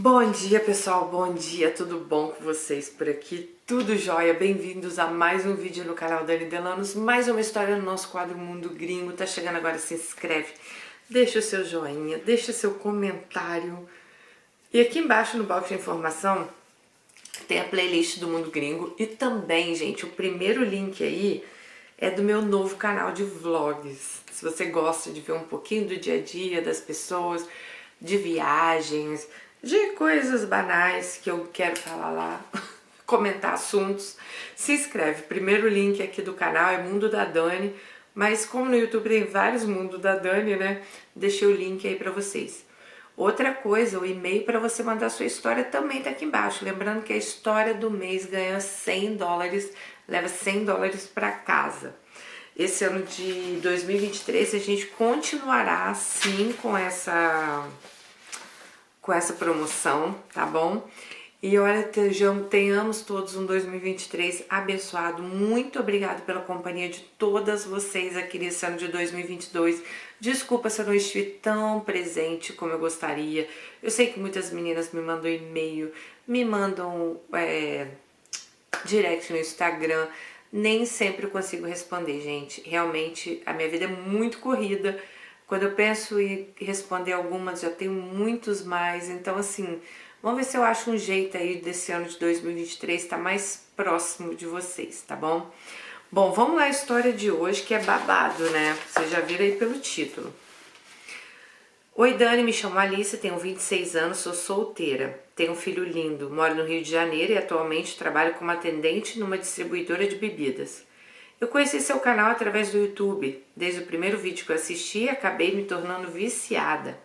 Bom dia, pessoal, bom dia, tudo bom com vocês por aqui? Tudo jóia? Bem-vindos a mais um vídeo no canal Dani Delanos, mais uma história no nosso quadro Mundo Gringo. Tá chegando agora, se inscreve, deixa o seu joinha, deixa seu comentário. E aqui embaixo no box de informação tem a playlist do Mundo Gringo e também, gente, o primeiro link aí é do meu novo canal de vlogs. Se você gosta de ver um pouquinho do dia a dia das pessoas, de viagens, de coisas banais que eu quero falar lá, comentar assuntos, se inscreve. Primeiro link aqui do canal é Mundo da Dani, mas como no YouTube tem vários Mundo da Dani, né, deixei o link aí pra vocês. Outra coisa, o e-mail para você mandar sua história também tá aqui embaixo. Lembrando que a história do mês ganha $100, leva $100 para casa. Esse ano de 2023 a gente continuará assim com essa promoção, tá bom? E olha, tenhamos todos um 2023 abençoado. Muito obrigada pela companhia de todas vocês aqui nesse ano de 2022. Desculpa se eu não estive tão presente como eu gostaria. Eu sei que muitas meninas me mandam e-mail, me mandam direct no Instagram. Nem sempre eu consigo responder, gente. Realmente a minha vida é muito corrida. Quando eu penso em responder algumas, já tenho muitos mais. Então, assim, vamos ver se eu acho um jeito aí desse ano de 2023 estar mais próximo de vocês, tá bom? Bom, vamos lá a história de hoje, que é babado, né? Vocês já viram aí pelo título. Oi, Dani, me chamo Alice, tenho 26 anos, sou solteira. Tenho um filho lindo, moro no Rio de Janeiro e atualmente trabalho como atendente numa distribuidora de bebidas. Eu conheci seu canal através do YouTube. Desde o primeiro vídeo que eu assisti, acabei me tornando viciada.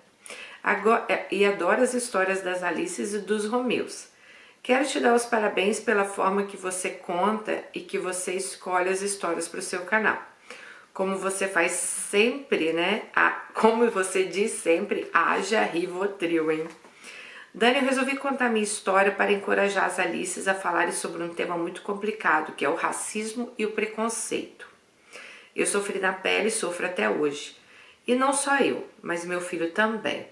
E adoro as histórias das Alices e dos Romeus. Quero te dar os parabéns pela forma que você conta e que você escolhe as histórias para o seu canal. Como você faz sempre, né? Como você diz sempre, haja Rivotril, hein? Dani, eu resolvi contar minha história para encorajar as Alices a falarem sobre um tema muito complicado, que é o racismo e o preconceito. Eu sofri na pele e sofro até hoje. E não só eu, mas meu filho também.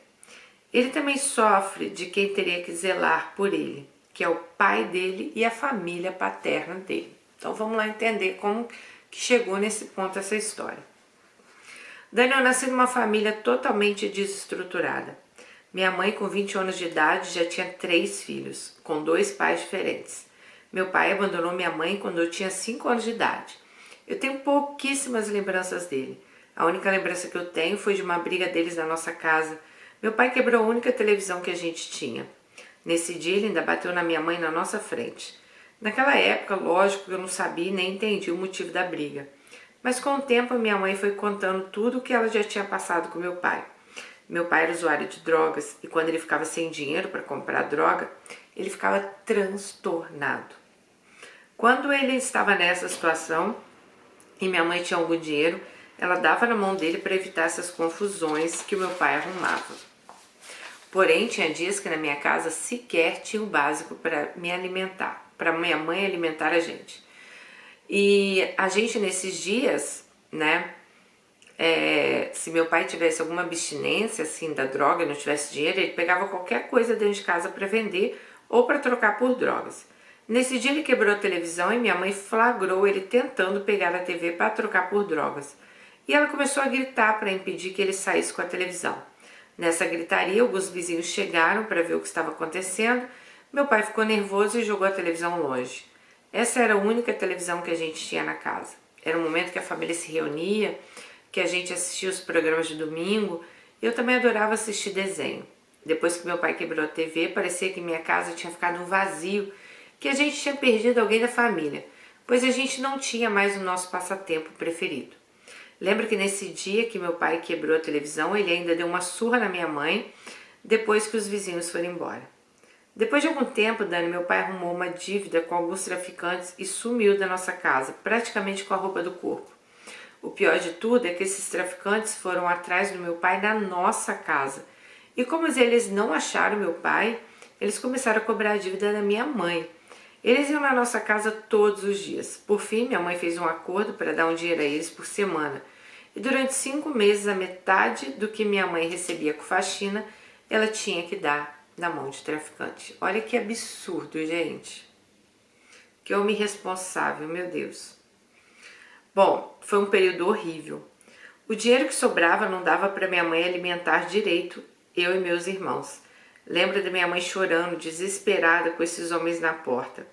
Ele também sofre de quem teria que zelar por ele, que é o pai dele e a família paterna dele. Então vamos lá entender como que chegou nesse ponto essa história. Dani, eu nasci numa família totalmente desestruturada. Minha mãe, com 20 anos de idade, já tinha 3 filhos, com 2 pais diferentes. Meu pai abandonou minha mãe quando eu tinha 5 anos de idade. Eu tenho pouquíssimas lembranças dele. A única lembrança que eu tenho foi de uma briga deles na nossa casa. Meu pai quebrou a única televisão que a gente tinha. Nesse dia ele ainda bateu na minha mãe na nossa frente. Naquela época, lógico que eu não sabia e nem entendi o motivo da briga. Mas com o tempo minha mãe foi contando tudo o que ela já tinha passado com meu pai. Meu pai era usuário de drogas e quando ele ficava sem dinheiro para comprar droga, ele ficava transtornado. Quando ele estava nessa situação e minha mãe tinha algum dinheiro, ela dava na mão dele para evitar essas confusões que o meu pai arrumava. Porém, tinha dias que na minha casa sequer tinha o básico para me alimentar, para minha mãe alimentar a gente. E a gente nesses dias, né, se meu pai tivesse alguma abstinência assim da droga, não tivesse dinheiro, ele pegava qualquer coisa dentro de casa para vender ou para trocar por drogas. Nesse dia ele quebrou a televisão e minha mãe flagrou ele tentando pegar a TV para trocar por drogas. E ela começou a gritar para impedir que ele saísse com a televisão. Nessa gritaria, alguns vizinhos chegaram para ver o que estava acontecendo. Meu pai ficou nervoso e jogou a televisão longe. Essa era a única televisão que a gente tinha na casa. Era um momento que a família se reunia, que a gente assistia os programas de domingo. Eu também adorava assistir desenho. Depois que meu pai quebrou a TV, parecia que minha casa tinha ficado um vazio, que a gente tinha perdido alguém da família, pois a gente não tinha mais o nosso passatempo preferido. Lembro que nesse dia que meu pai quebrou a televisão, ele ainda deu uma surra na minha mãe, depois que os vizinhos foram embora. Depois de algum tempo, Dani, meu pai arrumou uma dívida com alguns traficantes e sumiu da nossa casa, praticamente com a roupa do corpo. O pior de tudo é que esses traficantes foram atrás do meu pai na nossa casa. E como eles não acharam meu pai, eles começaram a cobrar a dívida da minha mãe. Eles iam na nossa casa todos os dias. Por fim, minha mãe fez um acordo para dar um dinheiro a eles por semana. E durante 5 meses, a metade do que minha mãe recebia com faxina, ela tinha que dar na mão de traficante. Olha que absurdo, gente. Que homem irresponsável, meu Deus. Bom, foi um período horrível. O dinheiro que sobrava não dava para minha mãe alimentar direito eu e meus irmãos. Lembro da minha mãe chorando, desesperada com esses homens na porta.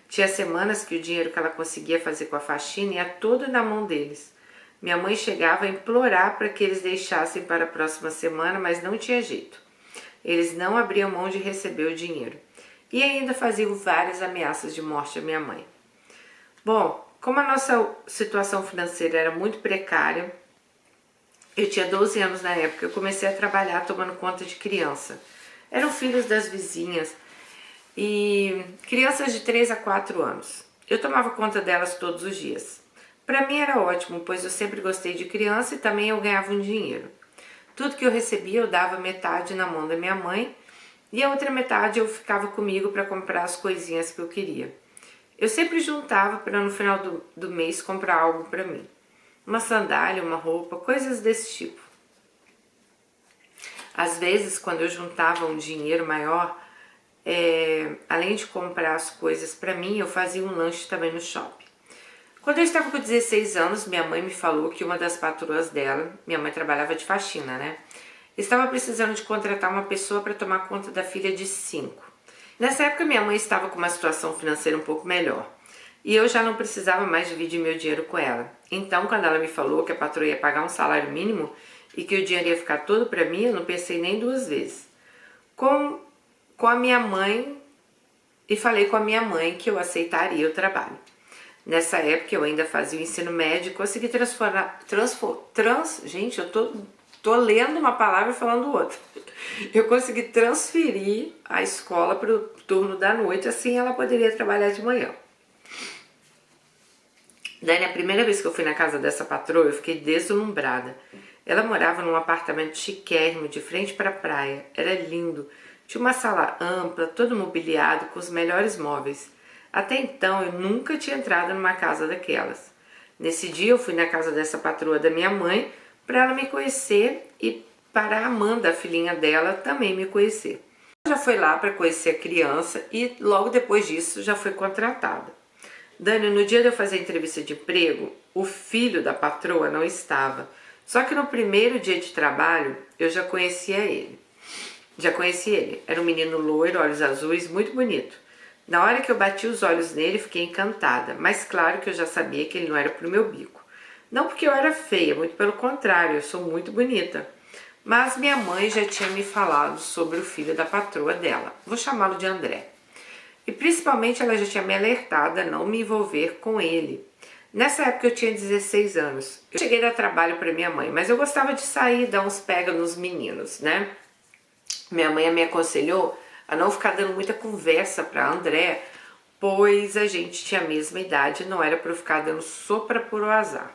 Tinha semanas que o dinheiro que ela conseguia fazer com a faxina ia todo na mão deles. Minha mãe chegava a implorar para que eles deixassem para a próxima semana, mas não tinha jeito. Eles não abriam mão de receber o dinheiro. E ainda faziam várias ameaças de morte à minha mãe. Bom, como a nossa situação financeira era muito precária, eu tinha 12 anos na época, eu comecei a trabalhar tomando conta de criança. Eram filhos das vizinhas e crianças de 3 a 4 anos. Eu tomava conta delas todos os dias. Para mim era ótimo, pois eu sempre gostei de criança e também eu ganhava um dinheiro. Tudo que eu recebia eu dava metade na mão da minha mãe e a outra metade eu ficava comigo para comprar as coisinhas que eu queria. Eu sempre juntava para no final do mês comprar algo para mim. Uma sandália, uma roupa, coisas desse tipo. Às vezes, quando eu juntava um dinheiro maior, além de comprar as coisas para mim, eu fazia um lanche também no shopping. Quando eu estava com 16 anos, minha mãe me falou que uma das patroas dela, minha mãe trabalhava de faxina, né? Estava precisando de contratar uma pessoa para tomar conta da filha de 5. Nessa época, minha mãe estava com uma situação financeira um pouco melhor. E eu já não precisava mais dividir meu dinheiro com ela. Então, quando ela me falou que a patroa ia pagar um salário mínimo e que o dinheiro ia ficar todo para mim, eu não pensei nem 2 vezes. Com a minha mãe, e falei com a minha mãe que eu aceitaria o trabalho. Nessa época, eu ainda fazia o ensino médio e consegui gente, eu tô lendo uma palavra e falando outra. Eu consegui transferir a escola para o turno da noite, assim ela poderia trabalhar de manhã. Daí, na primeira vez que eu fui na casa dessa patroa, eu fiquei deslumbrada. Ela morava num apartamento chiquérrimo, de frente para a praia. Era lindo. Tinha uma sala ampla, todo mobiliado, com os melhores móveis. Até então, eu nunca tinha entrado numa casa daquelas. Nesse dia, eu fui na casa dessa patroa da minha mãe, para ela me conhecer e para a Amanda, a filhinha dela, também me conhecer. Ela já foi lá para conhecer a criança e logo depois disso já foi contratada. Dani, no dia de eu fazer a entrevista de emprego, o filho da patroa não estava. Só que no primeiro dia de trabalho, eu já conhecia ele. Era um menino loiro, olhos azuis, muito bonito. Na hora que eu bati os olhos nele, fiquei encantada. Mas claro que eu já sabia que ele não era pro meu bico. Não porque eu era feia, muito pelo contrário, eu sou muito bonita. Mas minha mãe já tinha me falado sobre o filho da patroa dela. Vou chamá-lo de André. E principalmente ela já tinha me alertado a não me envolver com ele. Nessa época eu tinha 16 anos. Eu cheguei a dar trabalho para minha mãe, mas eu gostava de sair e dar uns pega nos meninos, né? Minha mãe me aconselhou a não ficar dando muita conversa para André, pois a gente tinha a mesma idade, não era para eu ficar dando sopa por o azar.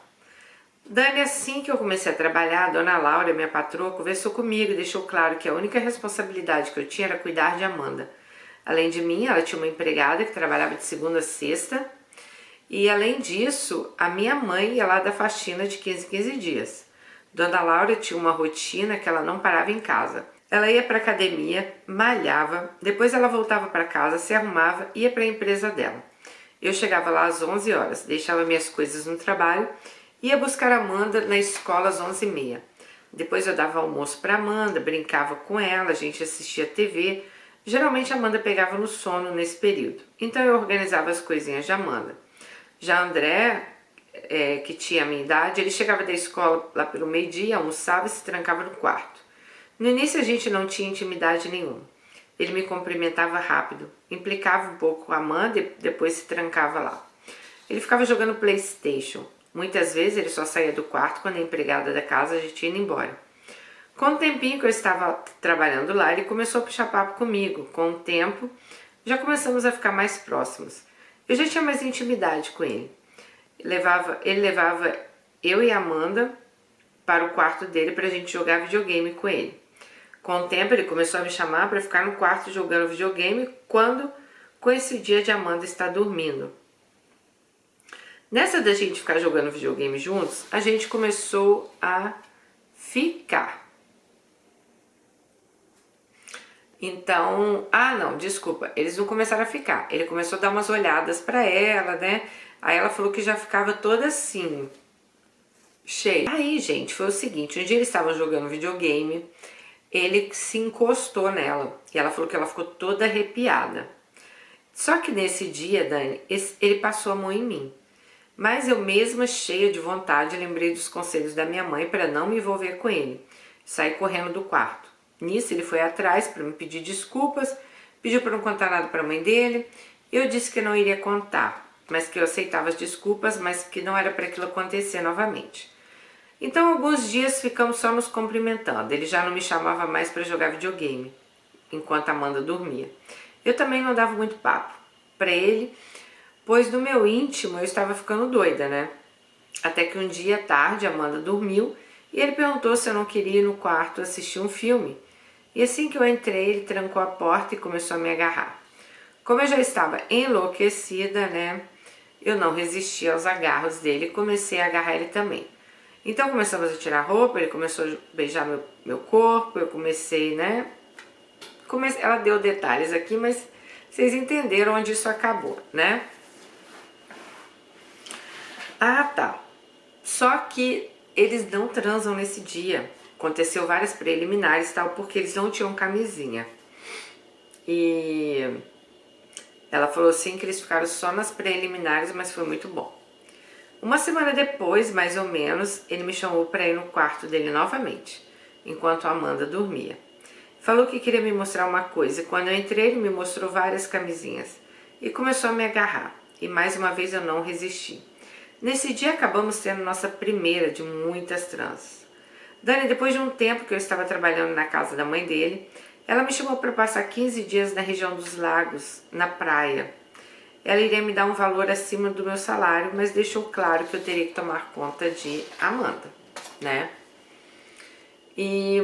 Dani, assim que eu comecei a trabalhar, a dona Laura, minha patroa, conversou comigo e deixou claro que a única responsabilidade que eu tinha era cuidar de Amanda. Além de mim, ela tinha uma empregada que trabalhava de segunda a sexta. E além disso, a minha mãe ia lá da faxina de 15 em 15 dias. Dona Laura tinha uma rotina que ela não parava em casa. Ela ia para a academia, malhava, depois ela voltava para casa, se arrumava e ia para a empresa dela. Eu chegava lá às 11 horas, deixava minhas coisas no trabalho, ia buscar a Amanda na escola às 11h30. Depois eu dava almoço para Amanda, brincava com ela, a gente assistia TV. Geralmente a Amanda pegava no sono nesse período, então eu organizava as coisinhas de Amanda. Já André, que tinha a minha idade, ele chegava da escola lá pelo meio-dia, almoçava e se trancava no quarto. No início a gente não tinha intimidade nenhuma. Ele me cumprimentava rápido, implicava um pouco com a Amanda e depois se trancava lá. Ele ficava jogando PlayStation. Muitas vezes ele só saía do quarto quando a empregada da casa já tinha ido embora. Com o tempinho que eu estava trabalhando lá, ele começou a puxar papo comigo. Com o tempo, já começamos a ficar mais próximos. Eu já tinha mais intimidade com ele. Ele levava eu e a Amanda para o quarto dele para a gente jogar videogame com ele. Com o tempo, ele começou a me chamar para ficar no quarto jogando videogame quando coincidia de Amanda estar dormindo. Nessa da gente ficar jogando videogame juntos, a gente começou a ficar. Então, não, desculpa, eles não começaram a ficar. Ele começou a dar umas olhadas pra ela, né? Aí ela falou que já ficava toda assim, cheia. Aí, gente, foi o seguinte, um dia eles estavam jogando videogame, ele se encostou nela e ela falou que ela ficou toda arrepiada. Só que nesse dia, Dani, ele passou a mão em mim. Mas eu mesma, cheia de vontade, lembrei dos conselhos da minha mãe para não me envolver com ele. Saí correndo do quarto. Nisso ele foi atrás para me pedir desculpas, pediu para não contar nada para a mãe dele. Eu disse que não iria contar, mas que eu aceitava as desculpas, mas que não era para aquilo acontecer novamente. Então alguns dias ficamos só nos cumprimentando. Ele já não me chamava mais para jogar videogame, enquanto a Amanda dormia. Eu também não dava muito papo para ele, pois no meu íntimo eu estava ficando doida, né? Até que um dia à tarde a Amanda dormiu e ele perguntou se eu não queria ir no quarto assistir um filme. E assim que eu entrei, ele trancou a porta e começou a me agarrar. Como eu já estava enlouquecida, né? Eu não resisti aos agarros dele e comecei a agarrar ele também. Então começamos a tirar roupa, ele começou a beijar meu corpo, eu comecei, né? Ela deu detalhes aqui, mas vocês entenderam onde isso acabou, né? Tá. Só que eles não transam nesse dia. Aconteceu várias preliminares e tal, porque eles não tinham camisinha. E ela falou assim que eles ficaram só nas preliminares, mas foi muito bom. Uma semana depois, mais ou menos, ele me chamou para ir no quarto dele novamente, enquanto a Amanda dormia. Falou que queria me mostrar uma coisa e quando eu entrei ele me mostrou várias camisinhas e começou a me agarrar. E mais uma vez eu não resisti. Nesse dia acabamos tendo nossa primeira de muitas transes. Dani, depois de um tempo que eu estava trabalhando na casa da mãe dele, ela me chamou para passar 15 dias na região dos lagos, na praia. Ela iria me dar um valor acima do meu salário, mas deixou claro que eu teria que tomar conta de Amanda, né? E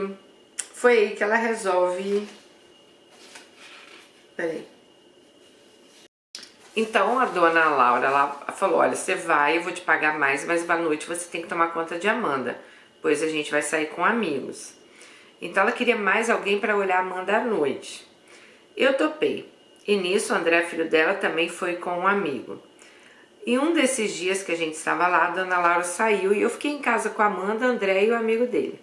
foi aí que ela resolve... Peraí. Então a dona Laura, ela falou, olha, você vai, eu vou te pagar mais, mas à noite você tem que tomar conta de Amanda, pois a gente vai sair com amigos. Então ela queria mais alguém para olhar a Amanda à noite. Eu topei. E nisso o André, filho dela, também foi com um amigo. E um desses dias que a gente estava lá, a dona Laura saiu e eu fiquei em casa com a Amanda, André e o amigo dele.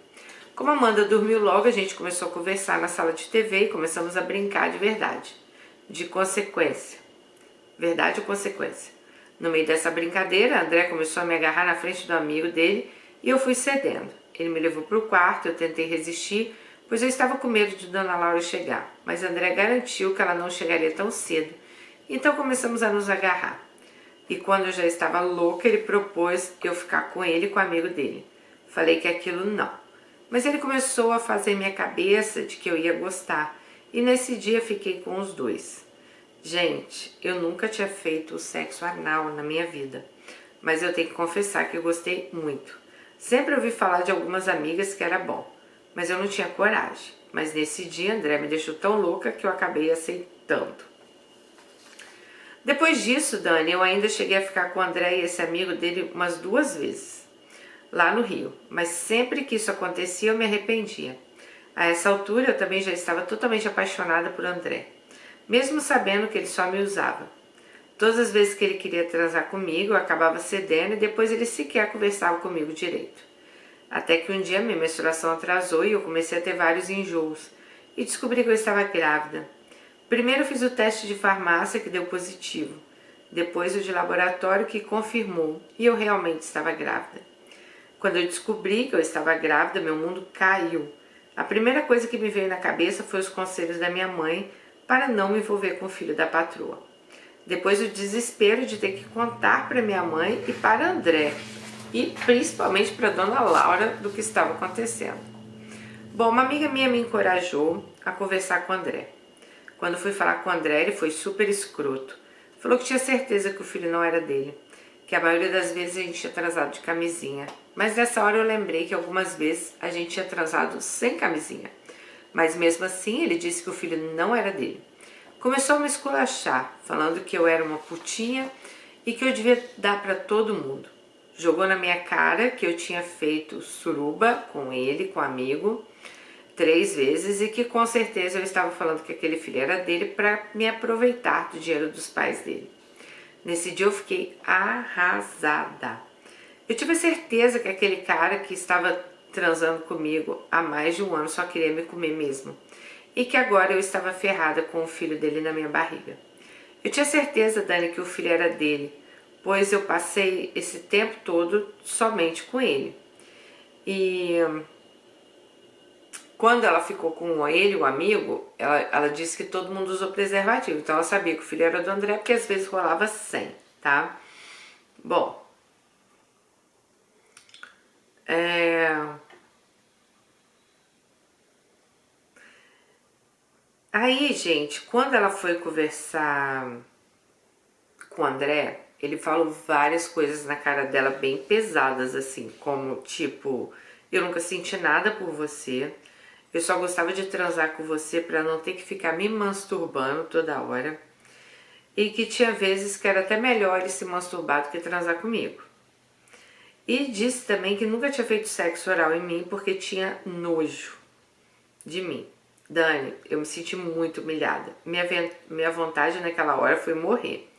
Como a Amanda dormiu logo, a gente começou a conversar na sala de TV e começamos a brincar de verdade, de consequência. Verdade ou consequência? No meio dessa brincadeira, André começou a me agarrar na frente do amigo dele e eu fui cedendo. Ele me levou para o quarto, eu tentei resistir, pois eu estava com medo de Dona Laura chegar, mas André garantiu que ela não chegaria tão cedo. Então começamos a nos agarrar. E quando eu já estava louca, ele propôs eu ficar com ele e com o amigo dele. Falei que aquilo não. Mas ele começou a fazer minha cabeça de que eu ia gostar. E nesse dia fiquei com os dois. Gente, eu nunca tinha feito o sexo anal na minha vida. Mas eu tenho que confessar que eu gostei muito. Sempre ouvi falar de algumas amigas que era bom. Mas eu não tinha coragem. Mas nesse dia André me deixou tão louca que eu acabei aceitando. Depois disso, Dani, eu ainda cheguei a ficar com o André e esse amigo dele umas 2 vezes. Lá no Rio. Mas sempre que isso acontecia eu me arrependia. A essa altura eu também já estava totalmente apaixonada por André. Mesmo sabendo que ele só me usava. Todas as vezes que ele queria transar comigo, eu acabava cedendo e depois ele sequer conversava comigo direito. Até que um dia minha menstruação atrasou e eu comecei a ter vários enjoos. E descobri que eu estava grávida. Primeiro fiz o teste de farmácia que deu positivo. Depois o de laboratório que confirmou. E eu realmente estava grávida. Quando eu descobri que eu estava grávida, meu mundo caiu. A primeira coisa que me veio na cabeça foi os conselhos da minha mãe para não me envolver com o filho da patroa. Depois o desespero de ter que contar para minha mãe e para André. E principalmente para Dona Laura do que estava acontecendo. Bom, uma amiga minha me encorajou a conversar com o André. Quando fui falar com o André, ele foi super escroto. Falou que tinha certeza que o filho não era dele. Que a maioria das vezes a gente tinha transado de camisinha. Mas nessa hora eu lembrei que algumas vezes a gente tinha transado sem camisinha. Mas mesmo assim ele disse que o filho não era dele. Começou a me esculachar, falando que eu era uma putinha e que eu devia dar para todo mundo. Jogou na minha cara que eu tinha feito suruba com ele, com um amigo, 3 vezes e que com certeza eu estava falando que aquele filho era dele para me aproveitar do dinheiro dos pais dele. Nesse dia eu fiquei arrasada. Eu tive a certeza que aquele cara que estava transando comigo há mais de um ano só queria me comer mesmo. E que agora eu estava ferrada com o filho dele na minha barriga. Eu tinha certeza, Dani, que o filho era dele, pois eu passei esse tempo todo somente com ele. E quando ela ficou com ele, o amigo, ela disse que todo mundo usou preservativo. Então ela sabia que o filho era do André, porque às vezes rolava sem, tá? Bom. Aí, gente, quando ela foi conversar com o André, ele falou várias coisas na cara dela bem pesadas, assim, como tipo, eu nunca senti nada por você, eu só gostava de transar com você pra não ter que ficar me masturbando toda hora, e que tinha vezes que era até melhor ele se masturbar do que transar comigo. E disse também que nunca tinha feito sexo oral em mim porque tinha nojo de mim. Dani, eu me senti muito humilhada. Minha vontade naquela hora foi morrer.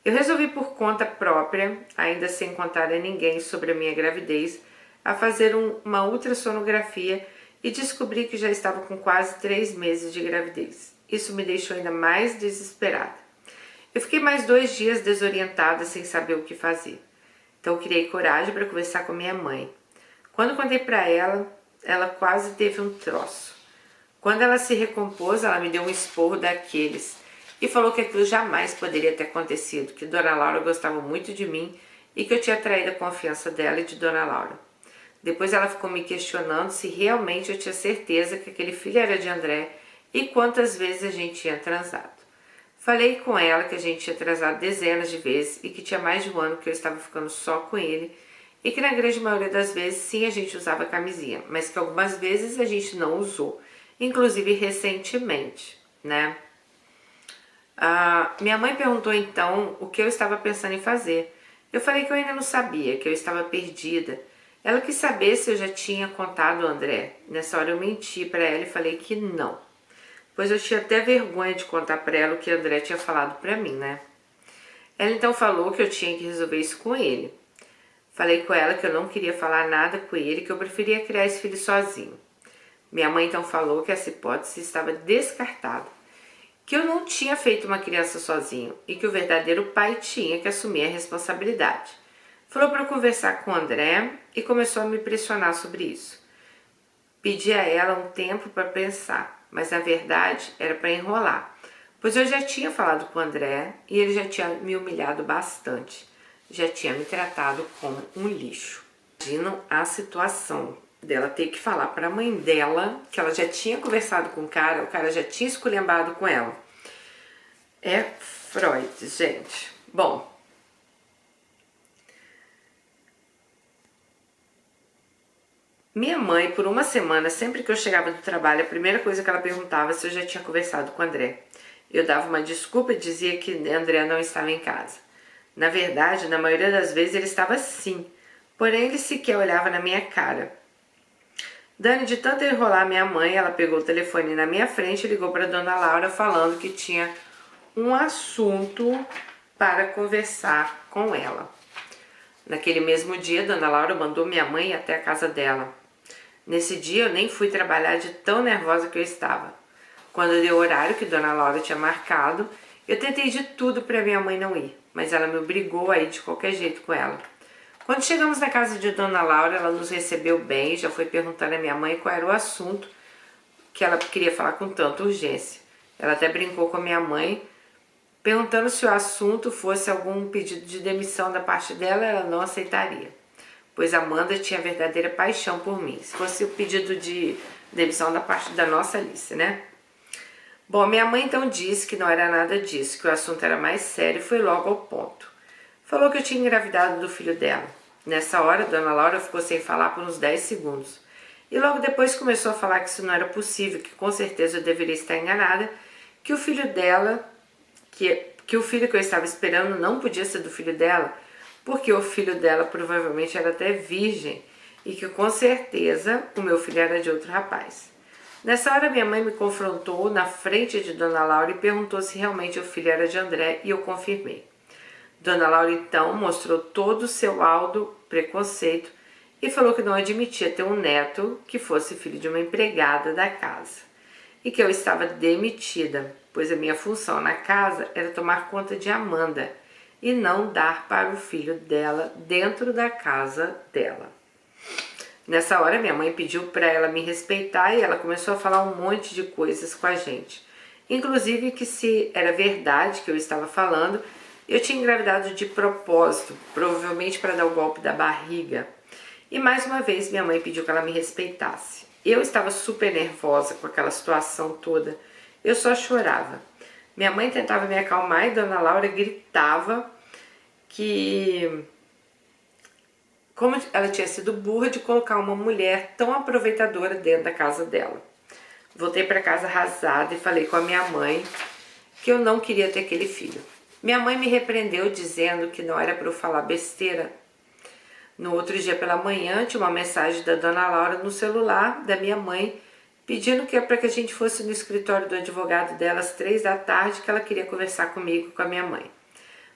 Eu resolvi por conta própria, ainda sem contar a ninguém sobre a minha gravidez, a fazer uma ultrassonografia e descobri que já estava com quase 3 meses de gravidez. Isso me deixou ainda mais desesperada. Eu fiquei mais 2 dias desorientada sem saber o que fazer. Então eu criei coragem para conversar com minha mãe. Quando contei para ela, ela quase teve um troço. Quando ela se recompôs, ela me deu um esporro daqueles e falou que aquilo jamais poderia ter acontecido, que Dona Laura gostava muito de mim e que eu tinha traído a confiança dela e de Dona Laura. Depois ela ficou me questionando se realmente eu tinha certeza que aquele filho era de André e quantas vezes a gente tinha transado. Falei com ela que a gente tinha transado dezenas de vezes e que tinha mais de um ano que eu estava ficando só com ele e que na grande maioria das vezes sim a gente usava camisinha, mas que algumas vezes a gente não usou. Inclusive recentemente, né? Minha mãe perguntou então o que eu estava pensando em fazer. Eu falei que eu ainda não sabia, que eu estava perdida. Ela quis saber se eu já tinha contado ao André. Nessa hora eu menti para ela e falei que não, pois eu tinha até vergonha de contar para ela o que o André tinha falado para mim, né? Ela então falou que eu tinha que resolver isso com ele. Falei com ela que eu não queria falar nada com ele, que eu preferia criar esse filho sozinho. Minha mãe então falou que essa hipótese estava descartada, que eu não tinha feito uma criança sozinho e que o verdadeiro pai tinha que assumir a responsabilidade. Falou para eu conversar com o André e começou a me pressionar sobre isso. Pedi a ela um tempo para pensar, mas na verdade era para enrolar, pois eu já tinha falado com o André e ele já tinha me humilhado bastante, já tinha me tratado como um lixo. Imaginam a situação dela ter que falar para a mãe dela que ela já tinha conversado com o cara já tinha esculhambado com ela. É Freud, gente. Bom, minha mãe, por uma semana, sempre que eu chegava do trabalho, a primeira coisa que ela perguntava se eu já tinha conversado com o André. Eu dava uma desculpa e dizia que André não estava em casa. Na verdade, na maioria das vezes ele estava sim, porém ele sequer olhava na minha cara. Dani, de tanto enrolar minha mãe, ela pegou o telefone na minha frente e ligou para Dona Laura falando que tinha um assunto para conversar com ela. Naquele mesmo dia, Dona Laura mandou minha mãe até a casa dela. Nesse dia eu nem fui trabalhar de tão nervosa que eu estava. Quando deu o horário que Dona Laura tinha marcado, eu tentei de tudo para minha mãe não ir, mas ela me obrigou a ir de qualquer jeito com ela. Quando chegamos na casa de Dona Laura, ela nos recebeu bem, já foi perguntando à minha mãe qual era o assunto que ela queria falar com tanta urgência. Ela até brincou com a minha mãe, perguntando se o assunto fosse algum pedido de demissão da parte dela, ela não aceitaria, pois Amanda tinha verdadeira paixão por mim. Se fosse o pedido de demissão da parte da nossa Alice, né? Bom, minha mãe então disse que não era nada disso, que o assunto era mais sério e foi logo ao ponto. Falou que eu tinha engravidado do filho dela. Nessa hora, Dona Laura ficou sem falar por uns 10 segundos. E logo depois começou a falar que isso não era possível, que com certeza eu deveria estar enganada, que o filho dela, que o filho que eu estava esperando não podia ser do filho dela, porque o filho dela provavelmente era até virgem e que com certeza o meu filho era de outro rapaz. Nessa hora minha mãe me confrontou na frente de Dona Laura e perguntou se realmente o filho era de André e eu confirmei. Dona Laura então mostrou todo o seu alto preconceito e falou que não admitia ter um neto que fosse filho de uma empregada da casa e que eu estava demitida, pois a minha função na casa era tomar conta de Amanda e não dar para o filho dela dentro da casa dela. Nessa hora minha mãe pediu para ela me respeitar e ela começou a falar um monte de coisas com a gente. Inclusive que se era verdade que eu estava falando, eu tinha engravidado de propósito, provavelmente para dar o golpe da barriga. E mais uma vez minha mãe pediu que ela me respeitasse. Eu estava super nervosa com aquela situação toda. Eu só chorava. Minha mãe tentava me acalmar e Dona Laura gritava que como ela tinha sido burra de colocar uma mulher tão aproveitadora dentro da casa dela. Voltei para casa arrasada e falei com a minha mãe que eu não queria ter aquele filho. Minha mãe me repreendeu dizendo que não era para eu falar besteira. No outro dia pela manhã tinha uma mensagem da Dona Laura no celular da minha mãe pedindo que para que a gente fosse no escritório do advogado dela às 3 da tarde, que ela queria conversar comigo e com a minha mãe.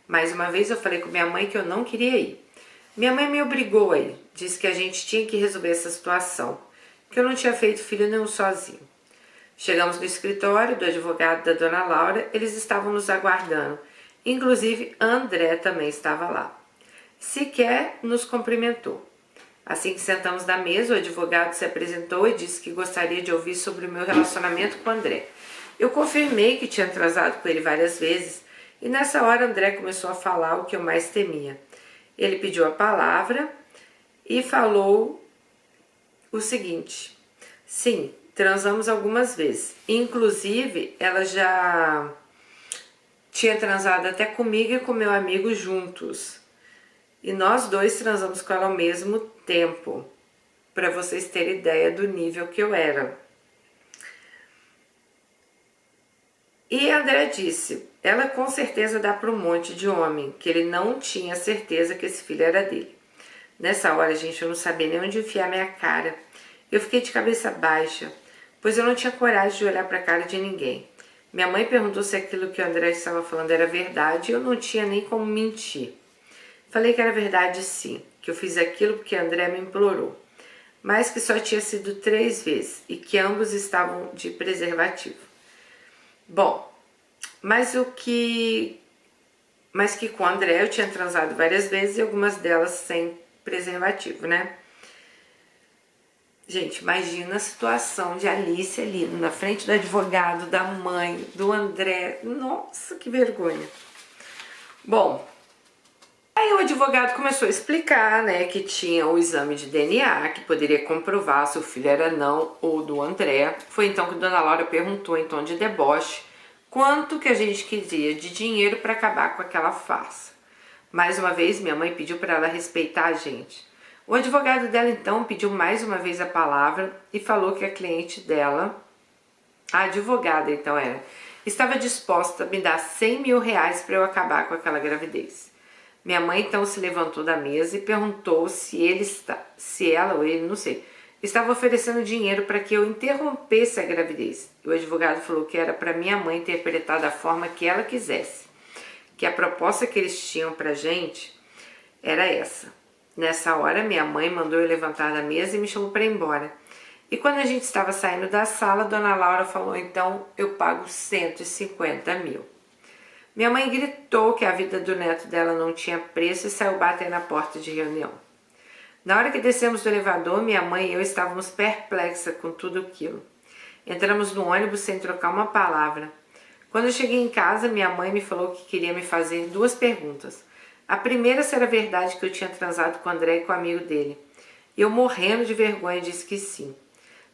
Mais uma vez eu falei com minha mãe que eu não queria ir. Minha mãe me obrigou a ir, disse que a gente tinha que resolver essa situação, que eu não tinha feito filho nenhum sozinho. Chegamos no escritório do advogado da Dona Laura, eles estavam nos aguardando, inclusive André também estava lá. Sequer nos cumprimentou. Assim que sentamos na mesa, o advogado se apresentou e disse que gostaria de ouvir sobre o meu relacionamento com André. Eu confirmei que tinha transado com ele várias vezes e nessa hora André começou a falar o que eu mais temia. Ele pediu a palavra e falou o seguinte: sim, transamos algumas vezes. Inclusive, ela já tinha transado até comigo e com meu amigo juntos. E nós dois transamos com ela ao mesmo tempo, para vocês terem ideia do nível que eu era. E André disse, ela com certeza dá para um monte de homem, que ele não tinha certeza que esse filho era dele. Nessa hora, gente, eu não sabia nem onde enfiar minha cara. Eu fiquei de cabeça baixa, pois eu não tinha coragem de olhar para a cara de ninguém. Minha mãe perguntou se aquilo que o André estava falando era verdade e eu não tinha nem como mentir. Falei que era verdade sim, que eu fiz aquilo porque André me implorou, mas que só tinha sido 3 vezes e que ambos estavam de preservativo. Bom, mas que com o André eu tinha transado várias vezes e algumas delas sem preservativo, né? Gente, imagina a situação de Alice ali na frente do advogado, da mãe, do André. Nossa, que vergonha. Bom, aí o advogado começou a explicar, né, que tinha o exame de DNA, que poderia comprovar se o filho era não ou do André. Foi então que Dona Laura perguntou em tom de deboche quanto que a gente queria de dinheiro para acabar com aquela farsa. Mais uma vez, minha mãe pediu para ela respeitar a gente. O advogado dela então pediu mais uma vez a palavra e falou que a cliente dela, a advogada então era, estava disposta a me dar 100 mil reais para eu acabar com aquela gravidez. Minha mãe então se levantou da mesa e perguntou se ela ou ele, não sei, estava oferecendo dinheiro para que eu interrompesse a gravidez. O advogado falou que era para minha mãe interpretar da forma que ela quisesse, que a proposta que eles tinham pra gente era essa. Nessa hora, minha mãe mandou eu levantar da mesa e me chamou para ir embora. E quando a gente estava saindo da sala, Dona Laura falou, então eu pago 150 mil. Minha mãe gritou que a vida do neto dela não tinha preço e saiu bater na porta de reunião. Na hora que descemos do elevador, minha mãe e eu estávamos perplexas com tudo aquilo. Entramos no ônibus sem trocar uma palavra. Quando eu cheguei em casa, minha mãe me falou que queria me fazer 2 perguntas. A primeira se era verdade que eu tinha transado com o André e com o amigo dele. Eu, morrendo de vergonha, disse que sim.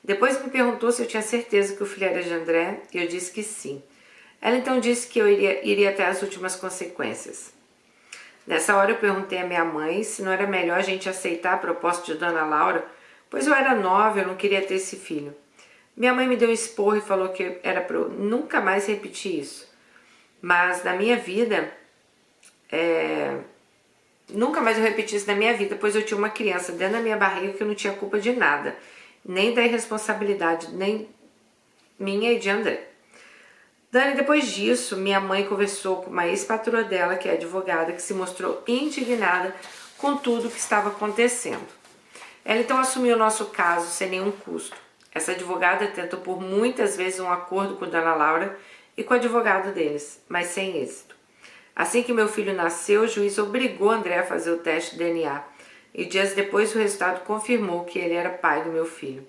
Depois me perguntou se eu tinha certeza que o filho era de André e eu disse que sim. Ela então disse que eu iria até as últimas consequências. Nessa hora eu perguntei à minha mãe se não era melhor a gente aceitar a proposta de Dona Laura, pois eu era nova e eu não queria ter esse filho. Minha mãe me deu um esporro e falou que era para eu nunca mais repetir isso. Mas na minha vida, nunca mais eu repeti isso na minha vida, pois eu tinha uma criança dentro da minha barriga que eu não tinha culpa de nada, nem da irresponsabilidade, nem minha e de André. Dani, depois disso, minha mãe conversou com uma ex-patroa dela, que é advogada, que se mostrou indignada com tudo que estava acontecendo. Ela então assumiu o nosso caso sem nenhum custo. Essa advogada tentou por muitas vezes um acordo com Dona Laura e com o advogado deles, mas sem êxito. Assim que meu filho nasceu, o juiz obrigou André a fazer o teste de DNA e dias depois o resultado confirmou que ele era pai do meu filho.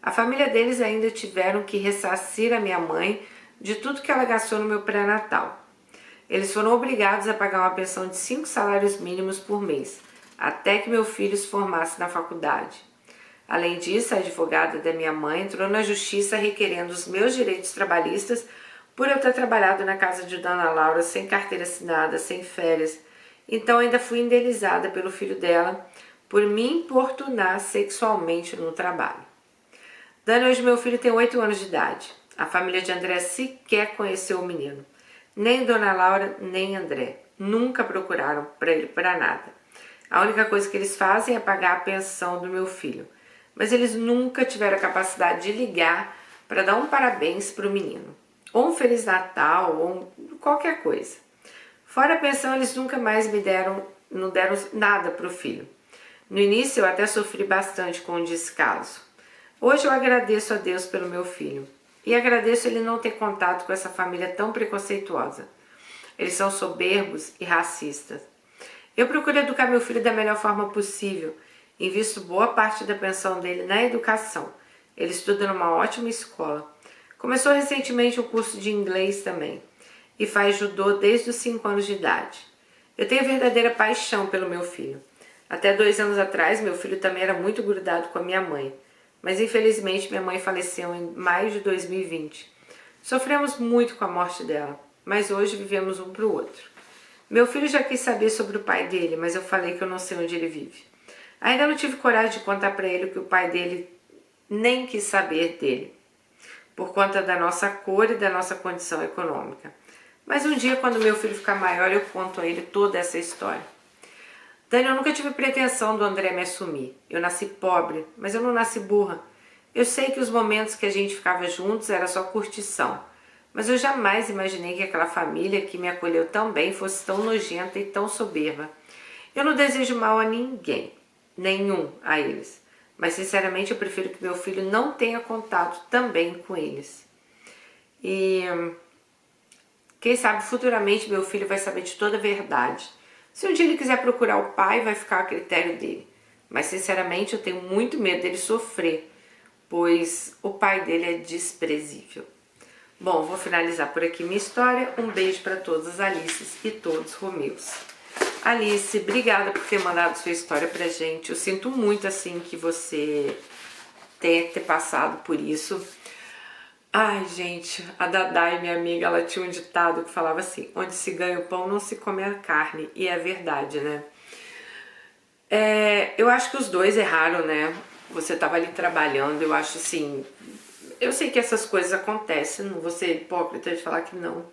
A família deles ainda tiveram que ressarcir a minha mãe de tudo que ela gastou no meu pré-natal. Eles foram obrigados a pagar uma pensão de 5 salários mínimos por mês, até que meu filho se formasse na faculdade. Além disso, a advogada da minha mãe entrou na justiça requerendo os meus direitos trabalhistas por eu ter trabalhado na casa de Dona Laura sem carteira assinada, sem férias. Então ainda fui indenizada pelo filho dela por me importunar sexualmente no trabalho. Dani, hoje meu filho tem 8 anos de idade. A família de André sequer conheceu o menino. Nem Dona Laura, nem André. Nunca procuraram para ele para nada. A única coisa que eles fazem é pagar a pensão do meu filho. Mas eles nunca tiveram a capacidade de ligar para dar um parabéns para o menino. Ou um Feliz Natal, ou qualquer coisa. Fora a pensão, eles nunca mais não deram nada para o filho. No início eu até sofri bastante com o descaso. Hoje eu agradeço a Deus pelo meu filho. E agradeço ele não ter contato com essa família tão preconceituosa. Eles são soberbos e racistas. Eu procuro educar meu filho da melhor forma possível. Invisto boa parte da pensão dele na educação. Ele estuda numa ótima escola. Começou recentemente o curso de inglês também. E faz judô desde os 5 anos de idade. Eu tenho verdadeira paixão pelo meu filho. Até 2 anos atrás, meu filho também era muito grudado com a minha mãe. Mas infelizmente minha mãe faleceu em maio de 2020. Sofremos muito com a morte dela, mas hoje vivemos um para o outro. Meu filho já quis saber sobre o pai dele, mas eu falei que eu não sei onde ele vive. Ainda não tive coragem de contar para ele que o pai dele nem quis saber dele, por conta da nossa cor e da nossa condição econômica. Mas um dia, quando meu filho ficar maior, eu conto a ele toda essa história. Dani, eu nunca tive pretensão do André me assumir. Eu nasci pobre, mas eu não nasci burra. Eu sei que os momentos que a gente ficava juntos era só curtição, mas eu jamais imaginei que aquela família que me acolheu tão bem fosse tão nojenta e tão soberba. Eu não desejo mal a ninguém, nenhum a eles, mas sinceramente eu prefiro que meu filho não tenha contato também com eles. E quem sabe futuramente meu filho vai saber de toda a verdade. Se um dia ele quiser procurar o pai, vai ficar a critério dele. Mas sinceramente eu tenho muito medo dele sofrer, pois o pai dele é desprezível. Bom, vou finalizar por aqui minha história. Um beijo para todas as Alices e todos os Romeus. Alice, obrigada por ter mandado sua história pra gente. Eu sinto muito assim que você tenha que ter passado por isso. Ai, gente, a Dadai, minha amiga, ela tinha um ditado que falava assim: onde se ganha o pão não se come a carne. E é verdade, né? Eu acho que os dois erraram, né? Você tava ali trabalhando, eu acho assim... Eu sei que essas coisas acontecem, não vou ser hipócrita de falar que não.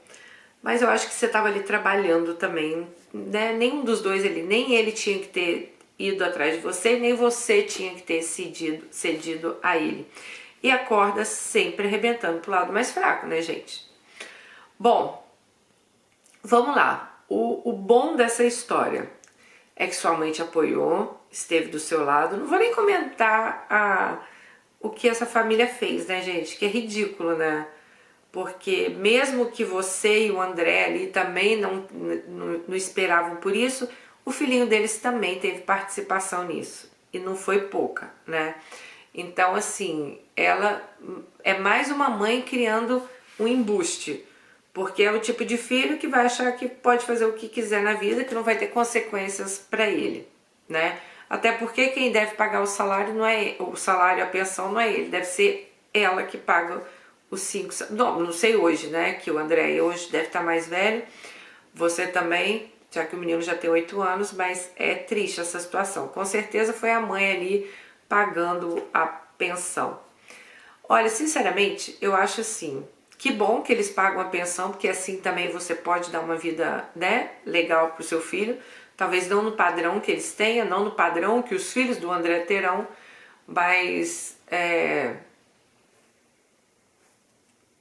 Mas eu acho que você tava ali trabalhando também, né? Nenhum dos dois ali, nem ele tinha que ter ido atrás de você, nem você tinha que ter cedido a ele. E a corda sempre arrebentando pro lado mais fraco, né, gente? Bom, vamos lá. O bom dessa história é que sua mãe te apoiou, esteve do seu lado. Não vou nem comentar o que essa família fez, né, gente? Que é ridículo, né? Porque mesmo que você e o André ali também não esperavam por isso, o filhinho deles também teve participação nisso. E não foi pouca, né? Então, assim, ela é mais uma mãe criando um embuste, porque é o tipo de filho que vai achar que pode fazer o que quiser na vida, que não vai ter consequências para ele, né? Até porque quem deve pagar o salário não é o salário, a pensão não é ele, deve ser ela que paga os 5. Não sei hoje, né? Que o André hoje deve estar mais velho, você também, já que o menino já tem 8 anos, mas é triste essa situação. Com certeza foi a mãe ali pagando a pensão. Olha, sinceramente, eu acho assim, que bom que eles pagam a pensão, porque assim também você pode dar uma vida, né, legal pro seu filho, talvez não no padrão que eles tenham, não no padrão que os filhos do André terão, mas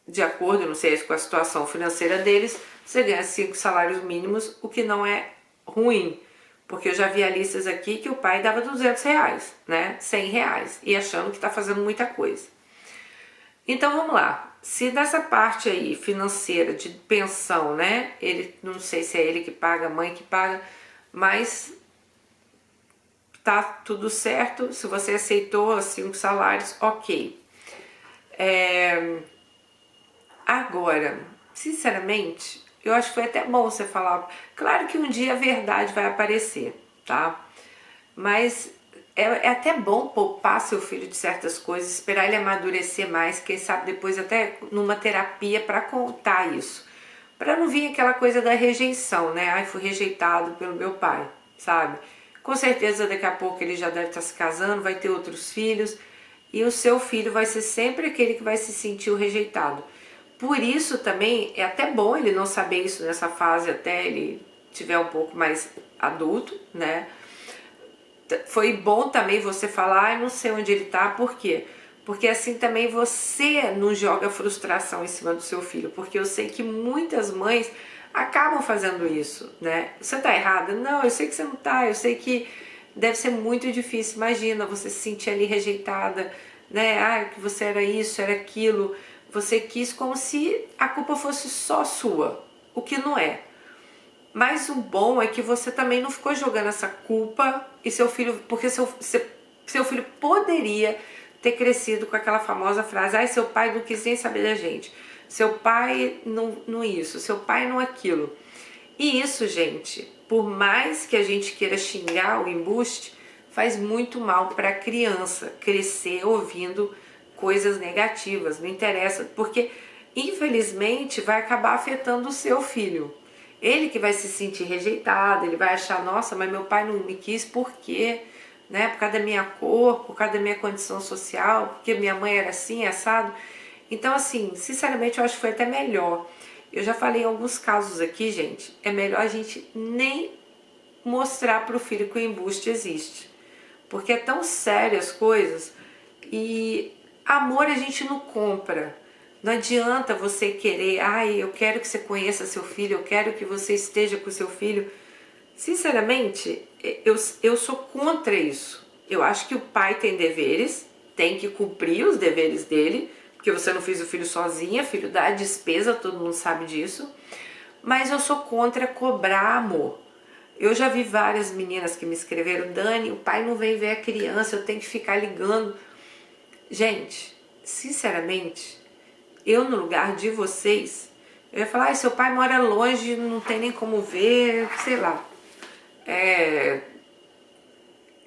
de acordo, não sei, com a situação financeira deles, você ganha 5 salários mínimos, o que não é ruim. Porque eu já vi listas aqui que o pai dava R$ 200, né? R$ 100, e achando que está fazendo muita coisa. Então vamos lá. Se nessa parte aí financeira de pensão, né? Ele, não sei se é ele que paga, a mãe que paga, mas tá tudo certo. Se você aceitou 5 salários, ok. Agora, sinceramente, eu acho que foi até bom você falar. Claro que um dia a verdade vai aparecer, tá? Mas é até bom poupar seu filho de certas coisas, esperar ele amadurecer mais, quem sabe depois até numa terapia para contar isso. Para não vir aquela coisa da rejeição, né? Ai, fui rejeitado pelo meu pai, sabe? Com certeza daqui a pouco ele já deve estar se casando, vai ter outros filhos, e o seu filho vai ser sempre aquele que vai se sentir o rejeitado. Por isso também é até bom ele não saber isso nessa fase até ele tiver um pouco mais adulto, né? Foi bom também você falar, não sei onde ele tá, por quê? Porque assim também você não joga frustração em cima do seu filho, porque eu sei que muitas mães acabam fazendo isso, né? Você tá errada? Não, eu sei que você não tá, eu sei que deve ser muito difícil, imagina você se sentir ali rejeitada, né? Ah, que você era isso, era aquilo, você quis como se a culpa fosse só sua, o que não é. Mas o bom é que você também não ficou jogando essa culpa e seu filho, porque seu filho poderia ter crescido com aquela famosa frase: ai, seu pai não quis nem saber da gente, seu pai não isso, seu pai não aquilo. E isso, gente, por mais que a gente queira xingar o embuste, faz muito mal para a criança crescer ouvindo coisas negativas, não interessa, porque infelizmente vai acabar afetando o seu filho. Ele que vai se sentir rejeitado, ele vai achar, nossa, mas meu pai não me quis, por quê? Né? Por causa da minha cor, por causa da minha condição social, porque minha mãe era assim, assado. Então, assim, sinceramente, eu acho que foi até melhor. Eu já falei em alguns casos aqui, gente, é melhor a gente nem mostrar para o filho que o embuste existe. Porque é tão sério as coisas e amor a gente não compra. Não adianta você querer, ai, eu quero que você conheça seu filho, eu quero que você esteja com seu filho. Sinceramente, eu sou contra isso. Eu acho que o pai tem deveres, tem que cumprir os deveres dele, porque você não fez o filho sozinha, filho dá despesa, todo mundo sabe disso. Mas eu sou contra cobrar amor. Eu já vi várias meninas que me escreveram: Dani, o pai não vem ver a criança, eu tenho que ficar ligando. Gente, sinceramente, eu no lugar de vocês, eu ia falar: ai, seu pai mora longe, não tem nem como ver, sei lá.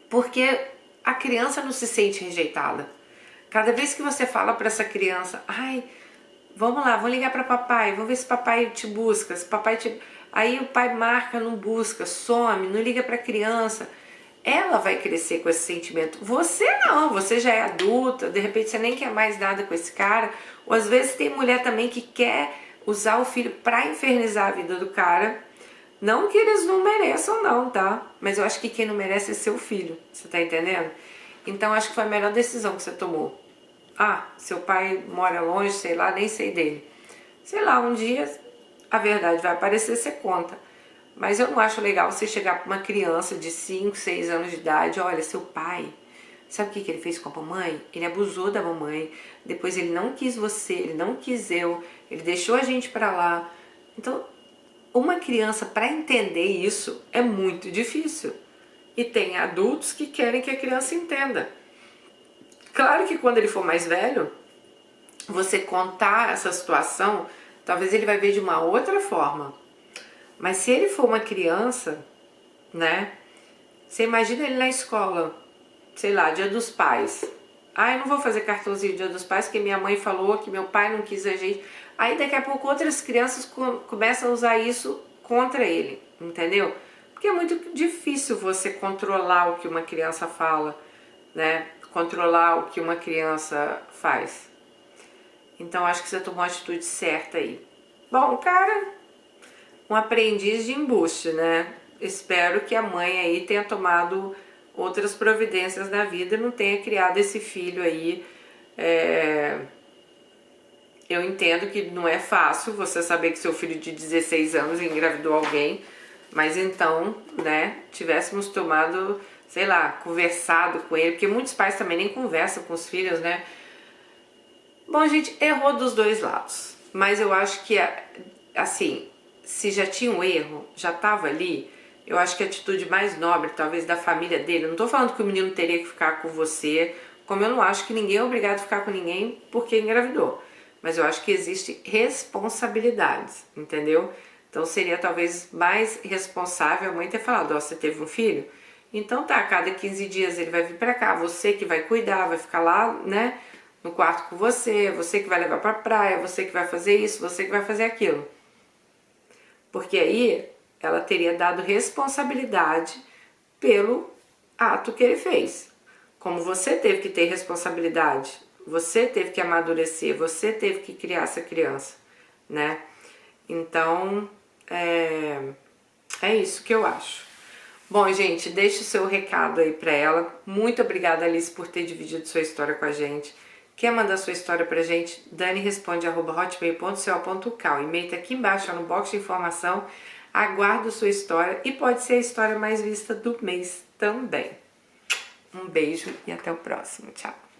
Porque a criança não se sente rejeitada. Cada vez que você fala para essa criança: ai, vamos lá, vamos ligar para papai, vamos ver se papai te busca, se papai te... Aí o pai marca, não busca, some, não liga para a criança. Ela vai crescer com esse sentimento. Você não, você já é adulta, de repente você nem quer mais nada com esse cara. Ou às vezes tem mulher também que quer usar o filho para infernizar a vida do cara. Não que eles não mereçam não, tá? Mas eu acho que quem não merece é seu filho, você tá entendendo? Então acho que foi a melhor decisão que você tomou. Ah, seu pai mora longe, sei lá, nem sei dele. Sei lá, um dia a verdade vai aparecer, você conta. Mas eu não acho legal você chegar para uma criança de 5, 6 anos de idade: olha, seu pai, sabe o que ele fez com a mamãe? Ele abusou da mamãe, depois ele não quis você, ele não quis eu, ele deixou a gente para lá. Então, uma criança, para entender isso, é muito difícil. E tem adultos que querem que a criança entenda. Claro que quando ele for mais velho, você contar essa situação, talvez ele vai ver de uma outra forma. Mas se ele for uma criança, né? Você imagina ele na escola, sei lá, Dia dos Pais. Ah, eu não vou fazer cartãozinho Dia dos Pais porque minha mãe falou que meu pai não quis a gente. Aí daqui a pouco outras crianças começam a usar isso contra ele, entendeu? Porque é muito difícil você controlar o que uma criança fala, né? Controlar o que uma criança faz. Então acho que você tomou a atitude certa aí. Bom, cara, um aprendiz de embuste, né? Espero que a mãe aí tenha tomado outras providências na vida e não tenha criado esse filho aí eu entendo que não é fácil você saber que seu filho de 16 anos engravidou alguém, mas então, né, tivéssemos tomado, sei lá, conversado com ele, porque muitos pais também nem conversam com os filhos, né? Bom, gente, errou dos dois lados, mas eu acho que, assim, se já tinha um erro, já tava ali, eu acho que a atitude mais nobre, talvez, da família dele, eu não tô falando que o menino teria que ficar com você, como eu não acho que ninguém é obrigado a ficar com ninguém porque engravidou, mas eu acho que existe responsabilidades, entendeu? Então seria talvez mais responsável a mãe ter falado, ó, você teve um filho? Então tá, a cada 15 dias ele vai vir pra cá, você que vai cuidar, vai ficar lá, né, no quarto com você, você que vai levar pra praia, você que vai fazer isso, você que vai fazer aquilo. Porque aí ela teria dado responsabilidade pelo ato que ele fez. Como você teve que ter responsabilidade, você teve que amadurecer, você teve que criar essa criança, né? Então, é isso que eu acho. Bom, gente, deixe o seu recado aí pra ela. Muito obrigada, Alice, por ter dividido sua história com a gente. Quer mandar sua história pra gente? daniresponde@hotmail.co.uk. O e-mail tá aqui embaixo, no box de informação. Aguardo sua história e pode ser a história mais vista do mês também. Um beijo e até o próximo. Tchau!